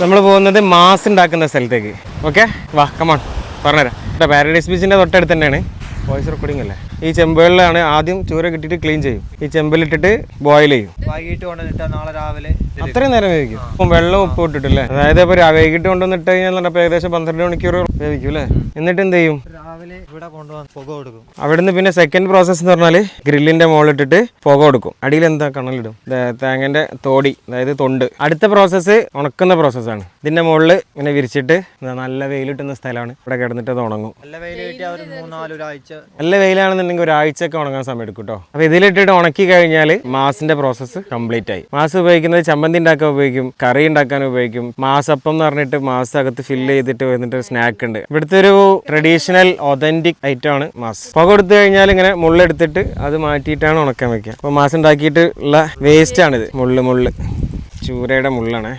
നമ്മൾ പോകുന്നത് മാസ് ഉണ്ടാക്കുന്ന സ്ഥലത്തേക്ക്. ഓക്കെ, വാ കമോൺ പറഞ്ഞുതരാം. പാരഡൈസ് ബീച്ചിൻ്റെ തൊട്ടടുത്ത് തന്നെയാണ്. വോയിസ് റെക്കോർഡിംഗ് അല്ലേ? ഈ ചെമ്പുകളിലാണ് ആദ്യം ചൂര കിട്ടിയിട്ട് ക്ലീൻ ചെയ്യും. ഈ ചെമ്പിലിട്ടിട്ട് ബോയിൽ ചെയ്യും. വൈകിട്ട് കൊണ്ടുവന്നിട്ട് നാളെ രാവിലെ അത്രയും നേരം വേവിക്കും. അപ്പം വെള്ളം ഉപ്പ് ഇട്ടിട്ടില്ലേ? അതായത് ഇപ്പോൾ വൈകിട്ട് കൊണ്ടുവന്നിട്ട് കഴിഞ്ഞാൽ ഏകദേശം 12 മണിക്കൂർ വേവിക്കും അല്ലേ? എന്നിട്ട് എന്ത് ചെയ്യും? രാവിലെ ഇവിടെ കൊണ്ടുവന്ന് പുക കൊടുക്കും. അവിടുന്ന് പിന്നെ സെക്കൻഡ് പ്രോസസ്സ് എന്ന് പറഞ്ഞാൽ ഗ്രില്ലിന്റെ മുകളിലിട്ടിട്ട് പുക കൊടുക്കും. അടിയിൽ എന്താ കണലിടും, തേങ്ങന്റെ തോടി, അതായത് തൊണ്ട്. അടുത്ത പ്രോസസ്സ് ഉണക്കുന്ന പ്രോസസ്സാണ്. ഇതിന്റെ മുകളിൽ ഇങ്ങനെ വിരിച്ചിട്ട് നല്ല വെയിലിട്ടുന്ന സ്ഥലമാണ്. ഇവിടെ കിടന്നിട്ട് അത് ഉണങ്ങും. നല്ല വെയിൽ കിട്ടിയ ഒരു 3-4 ആഴ്ച. നല്ല വെയിലാണെന്നുണ്ടെങ്കിൽ ഒരാഴ്ചയൊക്കെ ഉണങ്ങാൻ സമയം എടുക്കും കേട്ടോ. അപ്പോൾ ഇതിലിട്ടിട്ട് ഉണക്കി കഴിഞ്ഞാൽ മാസിന്റെ പ്രോസസ്സ് കംപ്ലീറ്റ് ആയി. മാസ് ഉപയോഗിക്കുന്നത് ചമ്മന്തി ഉണ്ടാക്കാൻ ഉപയോഗിക്കും, കറി ഉണ്ടാക്കാൻ ഉപയോഗിക്കും. മാസപ്പം എന്ന് പറഞ്ഞിട്ട് മാസ് അകത്ത് ഫില്ല് ചെയ്തിട്ട് വന്നിട്ട് ഒരു സ്നാക്ക് ഉണ്ട്. ഇവിടുത്തെ ഒരു ട്രഡീഷണൽ ഒതന്റിക് ഐറ്റം ആണ് മാസ്. പുക കൊടുത്തു കഴിഞ്ഞാൽ ഇങ്ങനെ മുള്ളെടുത്തിട്ട് അത് മാറ്റിയിട്ടാണ് ഉണക്കാൻ വെക്കുക. അപ്പോൾ മാസ് ഉണ്ടാക്കിയിട്ട് ഉള്ള വേസ്റ്റ് ആണിത്. മുള്ള് ചൂരയുടെ മുള്ളാണ്.